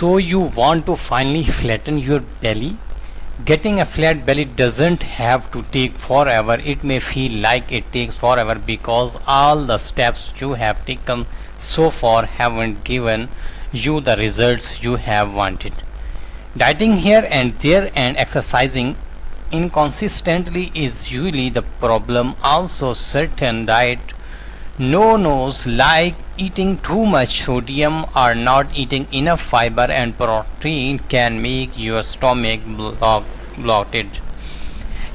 So you want to finally flatten your belly? Getting a flat belly doesn't have to take forever. It may feel like it takes forever because all the steps you have taken so far haven't given you the results you have wanted. Dieting here and there and exercising inconsistently is usually the problem. Also, certain diet no-nos like eating too much sodium or not eating enough fiber and protein can make your stomach bloated.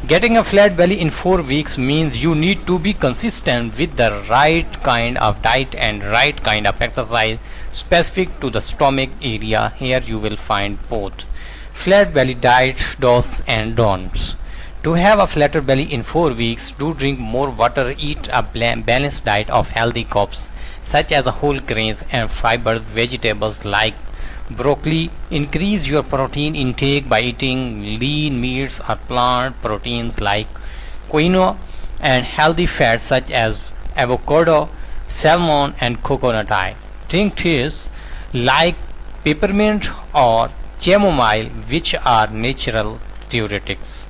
Getting a flat belly in 4 weeks means you need to be consistent with the right kind of diet and right kind of exercise specific to the stomach area. Here you will find both flat belly diet do's and don'ts. To have a flatter belly in 4 weeks, do drink more water, eat a balanced diet of healthy carbs such as whole grains and fiber vegetables like broccoli. Increase your protein intake by eating lean meats or plant proteins like quinoa and healthy fats such as avocado, salmon and coconut oil. Drink teas like peppermint or chamomile, which are natural diuretics.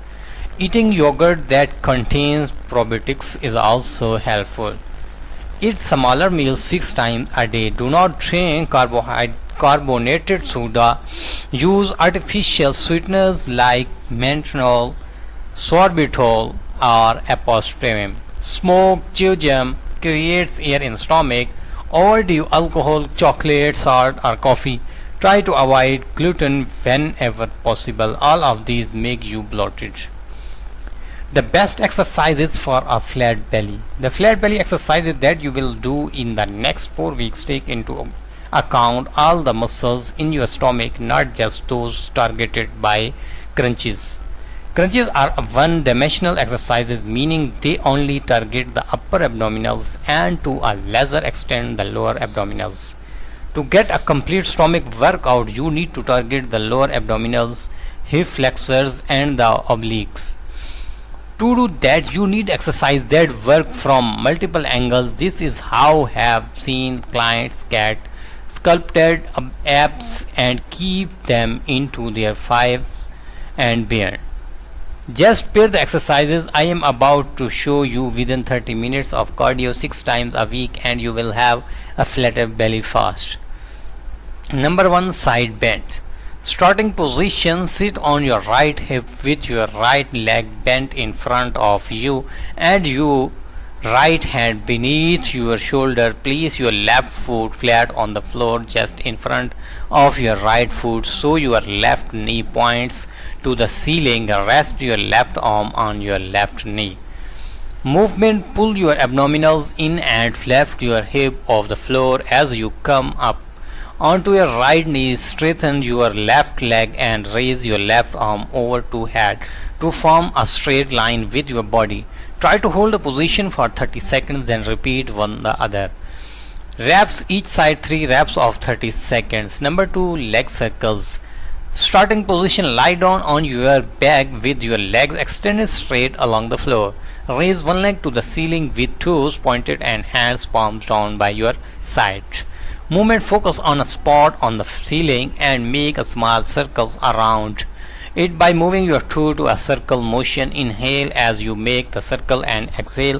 Eating yogurt that contains probiotics is also helpful. Eat smaller meals 6 times a day. Do not drink carbonated soda. Use artificial sweeteners like menthol, sorbitol or aspartame. Smoke chewing gum creates air in stomach. Overdo alcohol, chocolate, salt or coffee. Try to avoid gluten whenever possible. All of these make you bloated. The best exercises for a flat belly. The flat belly exercises that you will do in the next 4 weeks take into account all the muscles in your stomach, not just those targeted by crunches. Crunches are one-dimensional exercises, meaning they only target the upper abdominals and to a lesser extent the lower abdominals. To get a complete stomach workout, you need to target the lower abdominals, hip flexors and the obliques. To do that, you need exercise that work from multiple angles. This is how I have seen clients get sculpted abs and keep them into their 5 and beyond. Just pair the exercises I am about to show you within 30 minutes of cardio 6 times a week and you will have a flatter belly fast. Number 1, side bend. Starting position, sit on your right hip with your right leg bent in front of you and your right hand beneath your shoulder. Place your left foot flat on the floor just in front of your right foot so your left knee points to the ceiling. Rest your left arm on your left knee. Movement: pull your abdominals in and lift your hip off the floor as you come up onto your right knee. Straighten your left leg and raise your left arm over to head to form a straight line with your body. Try to hold the position for 30 seconds, then repeat one the other. Reps each side 3 reps of 30 seconds. Number 2, leg circles. Starting position, lie down on your back with your legs extended straight along the floor. Raise one leg to the ceiling with toes pointed and hands palms down by your side. Movement: focus on a spot on the ceiling and make a small circles around it by moving your toe to a circle motion. Inhale as you make the circle and exhale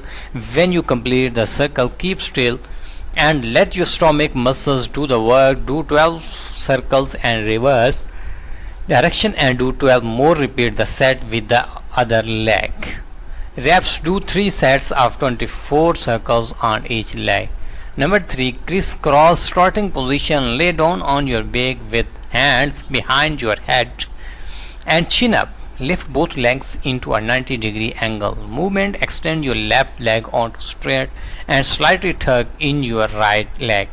when you complete the circle. Keep still and let your stomach muscles do the work. Do 12 circles and reverse direction and do 12 more. Repeat the set with the other leg. Reps: do 3 sets of 24 circles on each leg. Number 3, crisscross. Starting position, lay down on your back with hands behind your head and chin up. Lift both legs into a 90-degree angle. Movement: extend your left leg onto straight and slightly tug in your right leg.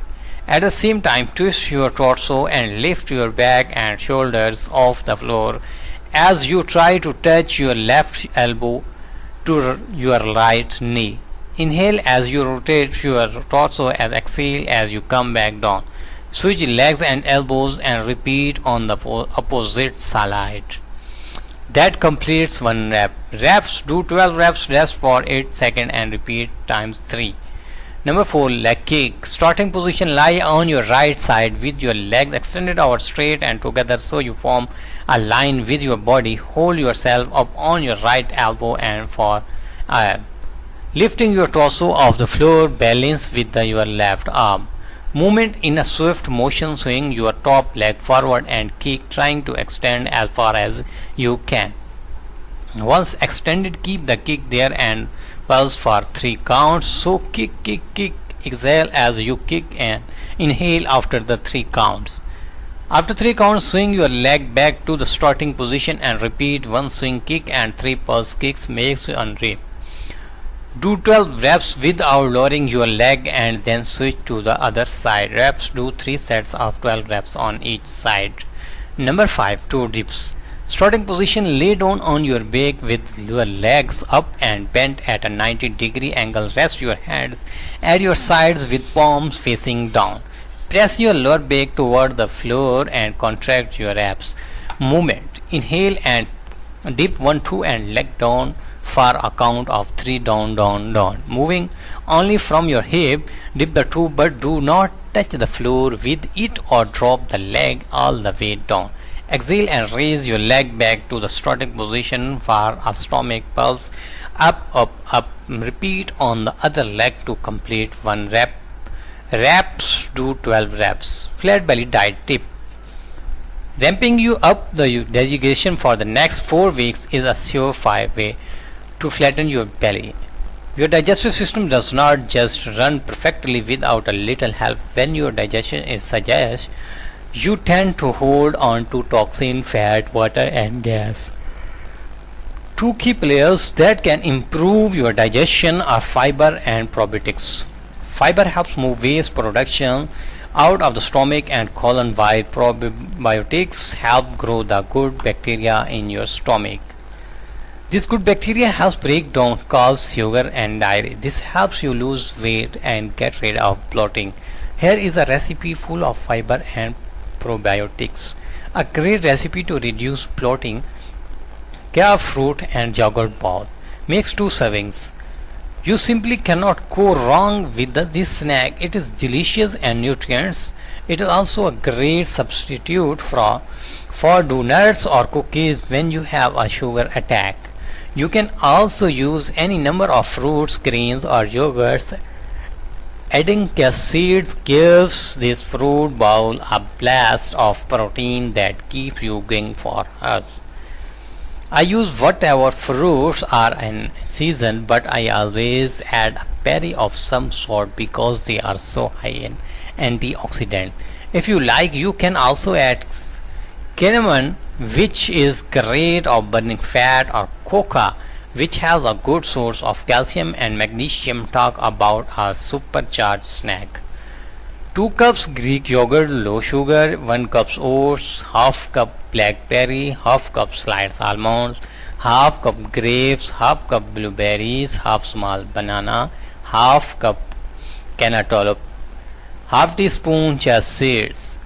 At the same time, twist your torso and lift your back and shoulders off the floor as you try to touch your left elbow to your right knee. Inhale as you rotate your torso and exhale as you come back down. Switch legs and elbows and repeat on the opposite side. That completes 1 rep. Reps: do 12 reps, rest for 8 seconds and repeat times 3. Number 4, leg kick. Starting position, lie on your right side with your legs extended out straight and together so you form a line with your body. Hold yourself up on your right elbow and for lifting your torso off the floor, balance with your left arm. Movement in a swift motion, swing your top leg forward and kick, trying to extend as far as you can. Once extended, keep the kick there and pulse for 3 counts. So kick, kick, kick, exhale as you kick and inhale after the 3 counts. After 3 counts, swing your leg back to the starting position and repeat 1 swing kick and 3 pulse kicks. Makes you unwrap. Do 12 reps without lowering your leg and then switch to the other side. Reps, do 3 sets of 12 reps on each side. Number 5, toe dips. Starting position, lay down on your back with your legs up and bent at a 90-degree angle. Rest your hands at your sides with palms facing down. Press your lower back toward the floor and contract your abs. Movement. Inhale and dip 1, 2 and leg down for a count of 3 down, down, down. Moving only from your hip, dip the toe but do not touch the floor with it or drop the leg all the way down. Exhale and raise your leg back to the starting position for a stomach pulse. Up, up, up. Repeat on the other leg to complete 1 rep. Reps, do 12 reps. Flat belly diet tip. Ramping you up the digestion for the next 4 weeks is a surefire way to flatten your belly. Your digestive system does not just run perfectly without a little help. When your digestion is suggest, you tend to hold on to toxin, fat, water and gas. 2 key players that can improve your digestion are fiber and probiotics. Fiber helps move waste production out of the stomach and colon, while probiotics help grow the good bacteria in your stomach. This good bacteria helps break down carbs, sugar and dairy. This helps you lose weight and get rid of bloating. Here is a recipe full of fiber and probiotics. A great recipe to reduce bloating. Kale fruit and yogurt bowl. Makes 2 servings. You simply cannot go wrong with this snack. It is delicious and nutritious. It is also a great substitute for donuts or cookies when you have a sugar attack. You can also use any number of fruits, grains or yogurts. Adding chia seeds gives this fruit bowl a blast of protein that keeps you going for us. I use whatever fruits are in season, but I always add a berry of some sort because they are so high in antioxidant. If you like, you can also add cinnamon, which is great of burning fat, or coca, which has a good source of calcium and magnesium. Talk about a supercharged snack. 2 cups Greek yogurt, low sugar, 1 cup oats, half cup blackberry, half cup sliced almonds, half cup grapes, half cup blueberries, half small banana, half cup cantaloupe, half teaspoon chia seeds.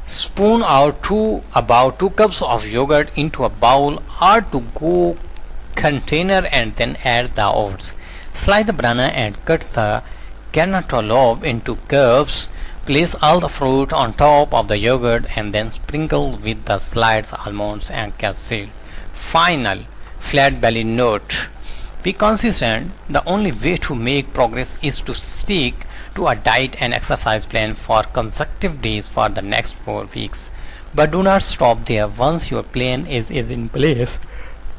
Spoon out about 2 cups of yogurt into a bowl or to go container and then add the oats. Slice the banana and cut the cantaloupe into cubes. Place all the fruit on top of the yogurt and then sprinkle with the sliced almonds and cashew. Final flat belly note. Be consistent. The only way to make progress is to stick to a diet and exercise plan for consecutive days for the next 4 weeks. But do not stop there. Once your plan is in place,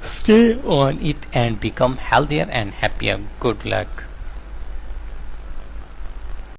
stay on it and become healthier and happier. Good luck.